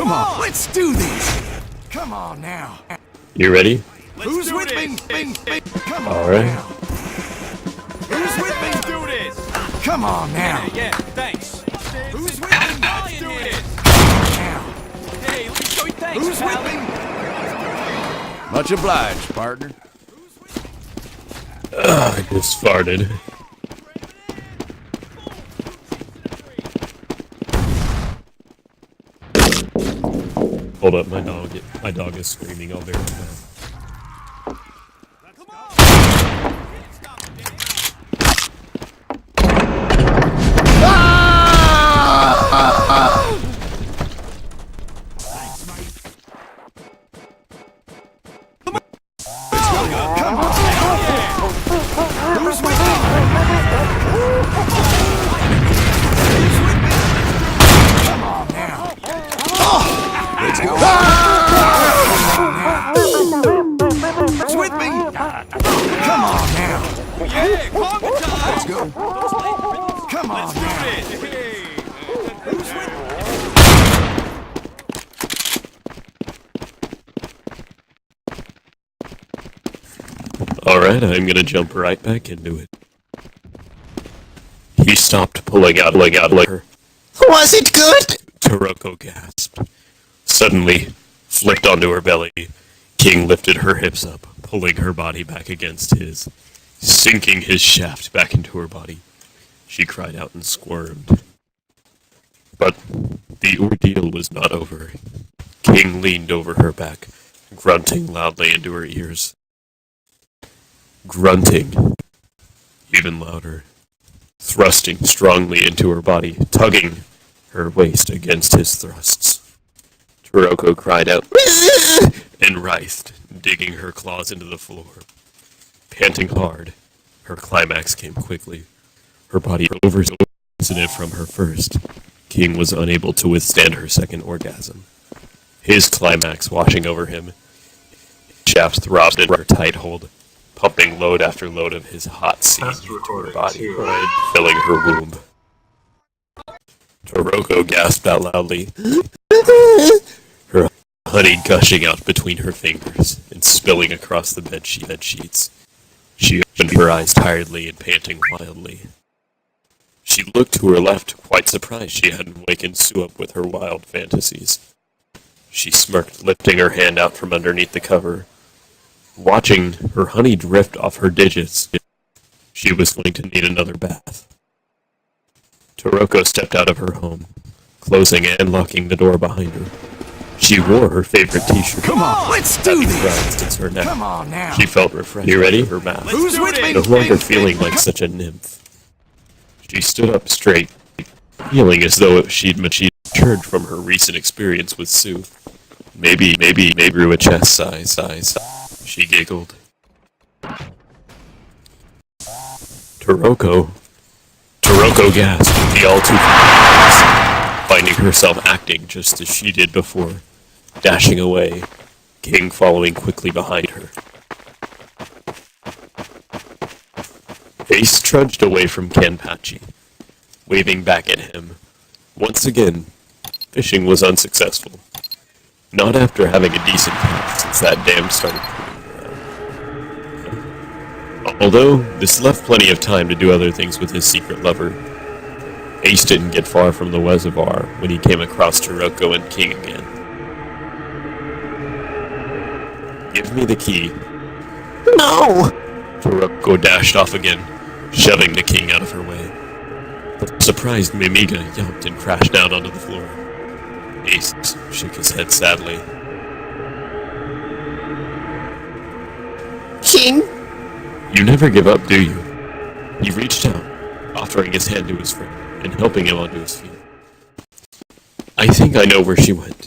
Come on, let's do this. Come on now. You ready? Who's with me? Come on. All right. Now. Who's with me? Let's do this. Come on now. Yeah, thanks. Who's with me? Let's do this. Now. Hey, let me show you thanks, Who's pal. with me? Much obliged, partner. I just farted. Hold up, my dog is screaming. I'll verify. Who's with me? Come on now. Yeah, conga time. Let's go. Come on Let's do now. this. Hey. Who's with me? Alright, I'm gonna jump right back into it. He stopped pulling out like her. Was it good? Toroko gasped. Suddenly, flicked onto her belly, King lifted her hips up, pulling her body back against his, sinking his shaft back into her body. She cried out and squirmed. But the ordeal was not over. King leaned over her back, grunting loudly into her ears. Grunting even louder, thrusting strongly into her body, tugging her waist against his thrusts. Toroko cried out and writhed, digging her claws into the floor. Panting hard, her climax came quickly. Her body oversensitive from her first. King was unable to withstand her second orgasm. His climax washing over him. Shaft throbbed in her tight hold, pumping load after load of his hot seed into her body, filling her womb. Toroko gasped out loudly, her honey gushing out between her fingers and spilling across the bed sheets. She opened her eyes tiredly and panting wildly. She looked to her left, quite surprised she hadn't wakened Sue up with her wild fantasies. She smirked, lifting her hand out from underneath the cover. Watching her honey drift off her digits, she was going to need another bath. Toroko stepped out of her home, closing and locking the door behind her. She wore her favorite t-shirt. Come on, let's do this. Since her neck. Come on now. She felt refreshed. You ready? Her bath. Who's with me? No longer feeling like such a nymph. She stood up straight, feeling as though she'd matured from her recent experience with Sue. Maybe grew a chest size. She giggled. Toroko gasped, the all too familiar, finding herself acting just as she did before, dashing away, King following quickly behind her. Ace trudged away from Kanpachi, waving back at him. Once again, fishing was unsuccessful. Not after having a decent catch since that dam started. Although, this left plenty of time to do other things with his secret lover. Ace didn't get far from the reservoir when he came across Toroko and King again. Give me the key. No! Toroko dashed off again, shoving the King out of her way. The surprised Mimiga yelped and crashed down onto the floor. Ace shook his head sadly. King? You never give up, do you? He reached out, offering his hand to his friend and helping him onto his feet. I think I know where she went.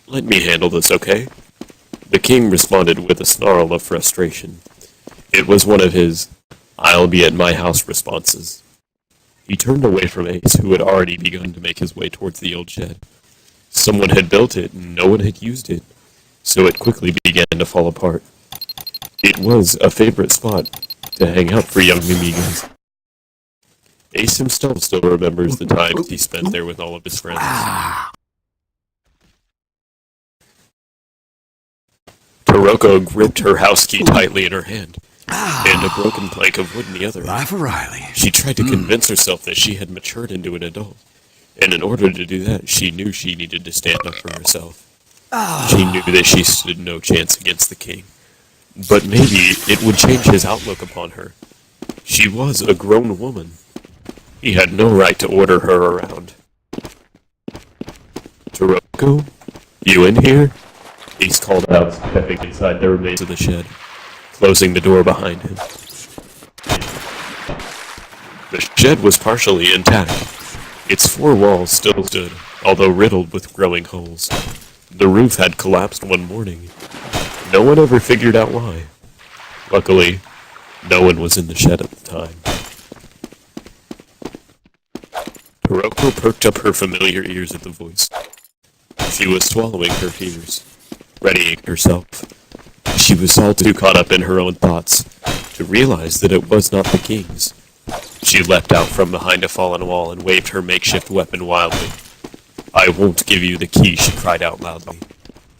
Let me handle this, okay? The King responded with a snarl of frustration. It was one of his "I'll be at my house" responses. He turned away from Ace, who had already begun to make his way towards the old shed. Someone had built it, and no one had used it, so it quickly began to fall apart. It was a favorite spot to hang out for young Mimigas. Ace himself still remembers the times he spent there with all of his friends. Toroko gripped her house key tightly in her hand, and a broken plank of wood in the other. Life of Riley. She tried to convince herself that she had matured into an adult, and in order to do that, she knew she needed to stand up for herself. She knew that she stood no chance against the king, but maybe it would change his outlook upon her. She was a grown woman. He had no right to order her around. Toroko, you in here? Ace called out, stepping inside the remains of the shed, closing the door behind him. The shed was partially intact. Its four walls still stood, although riddled with growing holes. The roof had collapsed one morning. No one ever figured out why. Luckily, no one was in the shed at the time. Toroko perked up her familiar ears at the voice. She was swallowing her fears, readying herself. She was all too caught up in her own thoughts to realize that it was not the king's. She leapt out from behind a fallen wall and waved her makeshift weapon wildly. "I won't give you the key," she cried out loudly,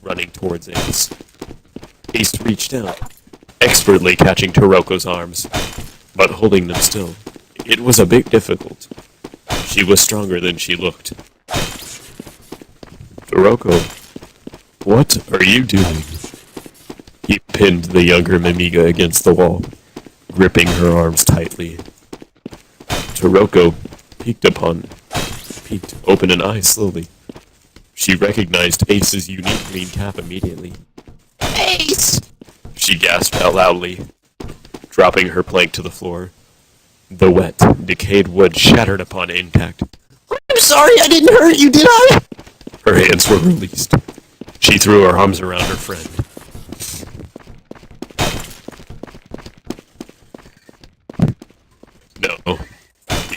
running towards Ace. Ace reached out, expertly catching Toroko's arms, but holding them still. It was a bit difficult. She was stronger than she looked. "Toroko, what are you doing?" He pinned the younger Mimiga against the wall, gripping her arms tightly. Toroko peeked open an eye slowly. She recognized Ace's unique green cap immediately. "Ace!" she gasped out loudly, dropping her plank to the floor. The wet, decayed wood shattered upon impact. "I'm sorry I didn't hurt you, did I?" Her hands were released. She threw her arms around her friend. "No,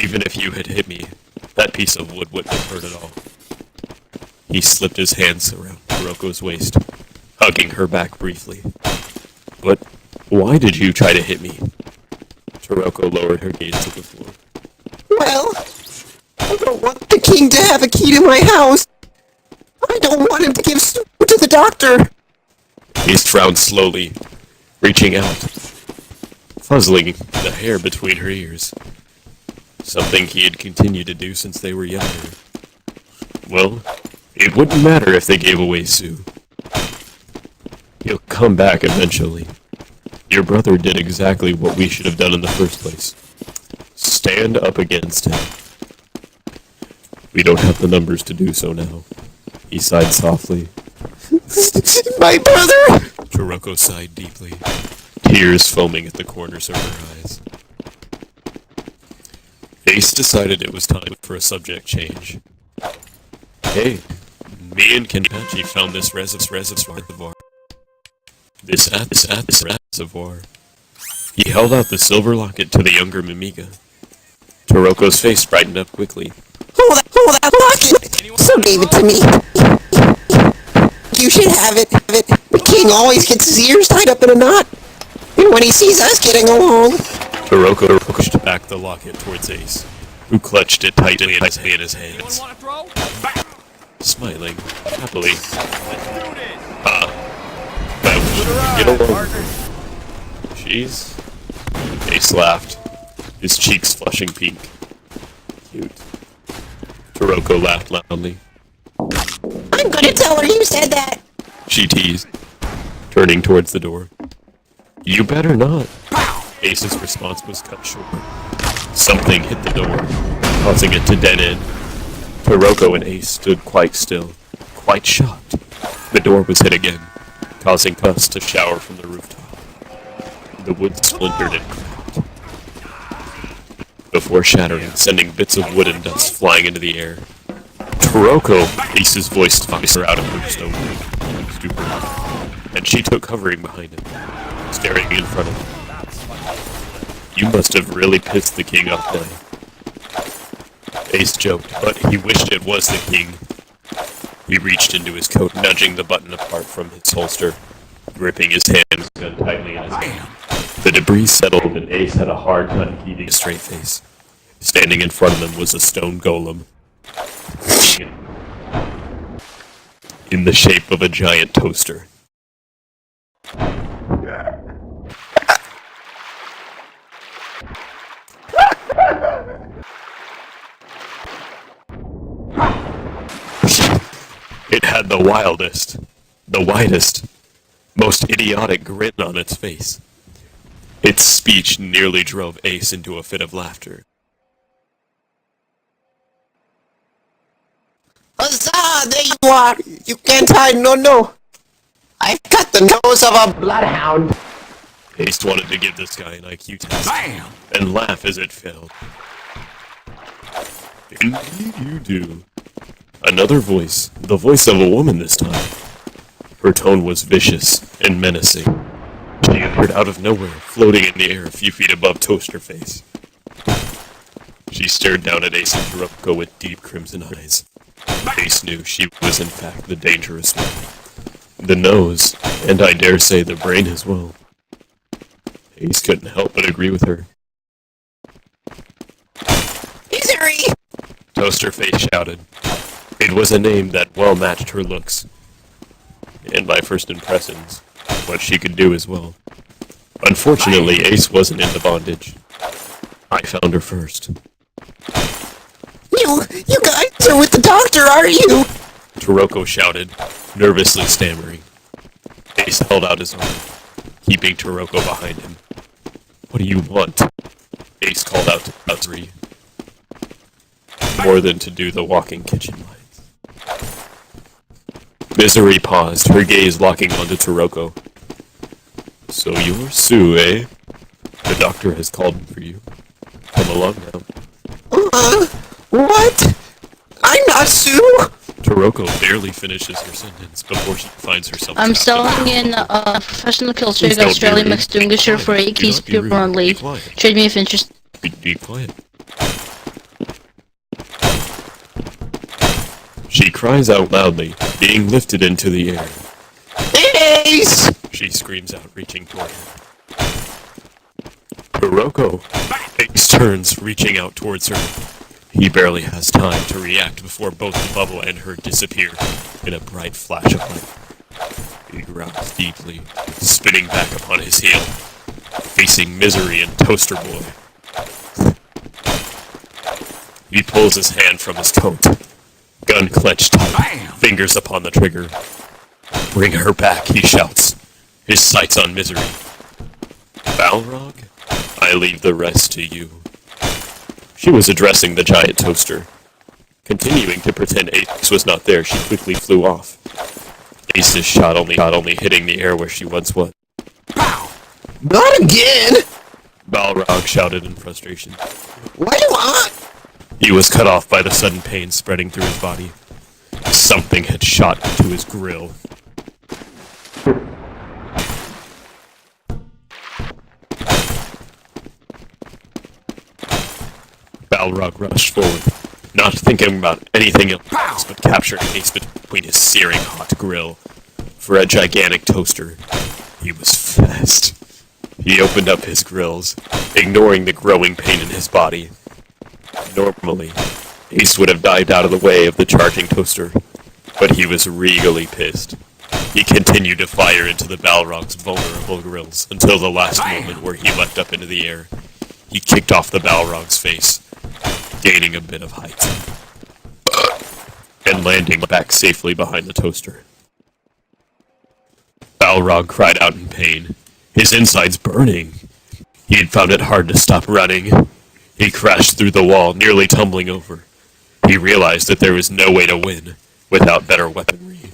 even if you had hit me, that piece of wood wouldn't have hurt at all." He slipped his hands around Toroko's waist, hugging her back briefly. "But why did you try to hit me?" Toroko lowered her gaze to the floor. "Well, I don't want the king to have a key to my house. I don't want him to give Stu to the doctor." He frowned slowly, reaching out, fuzzling the hair between her ears. Something he had continued to do since they were younger. "Well, it wouldn't matter if they gave away Sue. He'll come back eventually. Your brother did exactly what we should have done in the first place. Stand up against him. We don't have the numbers to do so now." He sighed softly. "My brother!" Toroko sighed deeply, tears foaming at the corners of her eyes. Ace decided it was time for a subject change. "Hey, me and Kenpachi found this reservoir. This reservoir." He held out the silver locket to the younger Mimiga. Toroko's face brightened up quickly. Hold that locket! So gave it to me. You should have it. The king always gets his ears tied up in a knot. And when he sees us getting along..." Toroko pushed back the locket towards Ace, who clutched it tightly in his hands. Anyone want to throw? Smiling happily. Let's do this. Get along. Jeez. Ace laughed, his cheeks flushing pink. Cute. Toroko laughed loudly. "I'm gonna tell her you said that," she teased, turning towards the door. "You better not." Ace's response was cut short. Something hit the door, causing it to dead end. Toroko and Ace stood quite still, quite shocked. The door was hit again, causing dust to shower from the rooftop. The wood splintered and cracked, before shattering, sending bits of wood and dust flying into the air. "Toroko!" Ace's voice found her out of her stupor, and she took covering behind him, staring in front of him. "You must have really pissed the king off then." Ace joked, but he wished it was the king. He reached into his coat, nudging the button apart from his holster, gripping his handgun tightly in his hand. The debris settled, and Ace had a hard time keeping a straight face. Standing in front of him was a stone golem, in the shape of a giant toaster. It had the wildest, the widest, most idiotic grin on its face. Its speech nearly drove Ace into a fit of laughter. Huzzah! There you are! You can't hide, no! I've got the nose of a bloodhound! Ace wanted to give this guy an IQ test Bam! and laugh as it failed. Indeed you do. Another voice, the voice of a woman this time. Her tone was vicious and menacing. She appeared out of nowhere, floating in the air a few feet above Toasterface. She stared down at Ace and Kuroko with deep crimson eyes. Ace knew she was in fact the dangerous one. The nose, and I dare say the brain as well. Ace couldn't help but agree with her. Misery! Toasterface shouted. It was a name that well matched her looks. And by first impressions, what she could do as well. Unfortunately, Ace wasn't into bondage. I found her first. You guys are with the doctor, are you? Kuroko shouted, nervously stammering. Ace held out his arm, keeping Kuroko behind him. What do you want? Ace called out to Misery. More than to do the walking kitchen lines. Misery paused, her gaze locking onto Kuroko. So you're Sue, eh? The doctor has called for you. Come along now. What? I'm not Sue! Kuroko barely finishes her sentence before she finds herself I'm trapped selling in professional kill streak Please don't Australian be rude. extinguisher for 8 Do keys not be rude. people only. Be quiet. Trade me if interested. Be quiet. She cries out loudly, being lifted into the air. Ace! She screams out, reaching toward her. Kuroko! Ace turns, reaching out towards her. He barely has time to react before both the bubble and her disappear in a bright flash of light. He growls deeply, spinning back upon his heel, facing Misery and Toaster Boy. He pulls his hand from his coat, gun clenched tight, fingers upon the trigger. Bring her back, he shouts, his sights on Misery. Balrog, I leave the rest to you. She was addressing the giant toaster. Continuing to pretend Ace was not there, she quickly flew off. Ace's shot only hitting the air where she once was. Not again! Balrog shouted in frustration. What do I? He was cut off by the sudden pain spreading through his body. Something had shot into his grill. Balrog rushed forward, not thinking about anything else but capturing Ace between his searing hot grill. For a gigantic toaster, he was fast. He opened up his grills, ignoring the growing pain in his body. Normally, Ace would have dived out of the way of the charging toaster, but he was regally pissed. He continued to fire into the Balrog's vulnerable grills until the last moment where he leapt up into the air. He kicked off the Balrog's face, gaining a bit of height, and landing back safely behind the toaster. Balrog cried out in pain, his insides burning. He had found it hard to stop running. He crashed through the wall, nearly tumbling over. He realized that there was no way to win without better weaponry.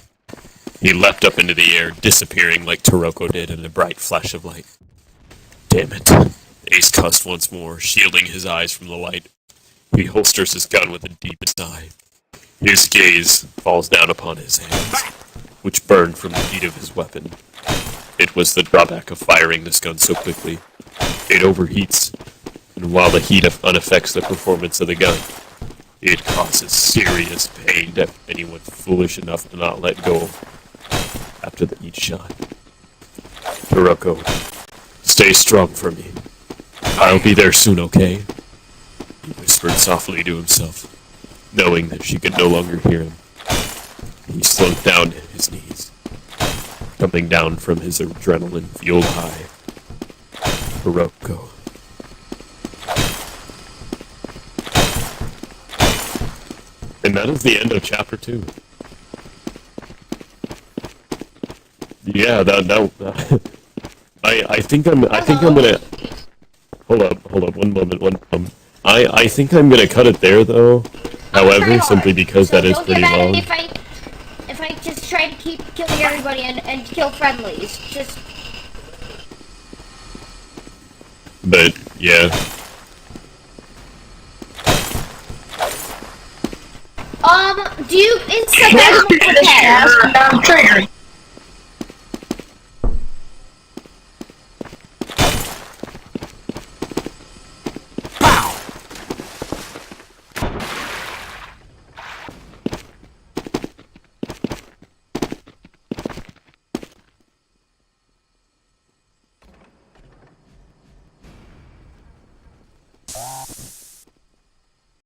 He leapt up into the air, disappearing like Kuroko did in a bright flash of light. Damn it. Ace cussed once more, shielding his eyes from the light. He holsters his gun with a deep sigh. His gaze falls down upon his hands, which burned from the heat of his weapon. It was the drawback of firing this gun so quickly. It overheats, and while the heat unaffects the performance of the gun, it causes serious pain to anyone foolish enough to not let go after each shot. Kuroko, stay strong for me. I'll be there soon, okay? He whispered softly to himself, knowing that she could no longer hear him. He slunk down to his knees, coming down from his adrenaline-fueled high. Kuroko. And that is the end of Chapter 2. Yeah, I think I'm gonna hold up one moment. I think I'm gonna cut it there though. However, simply because that is pretty long. If I just try to keep killing everybody and kill friendlies, just But yeah. do you insta-maximum protect? I'm triggering.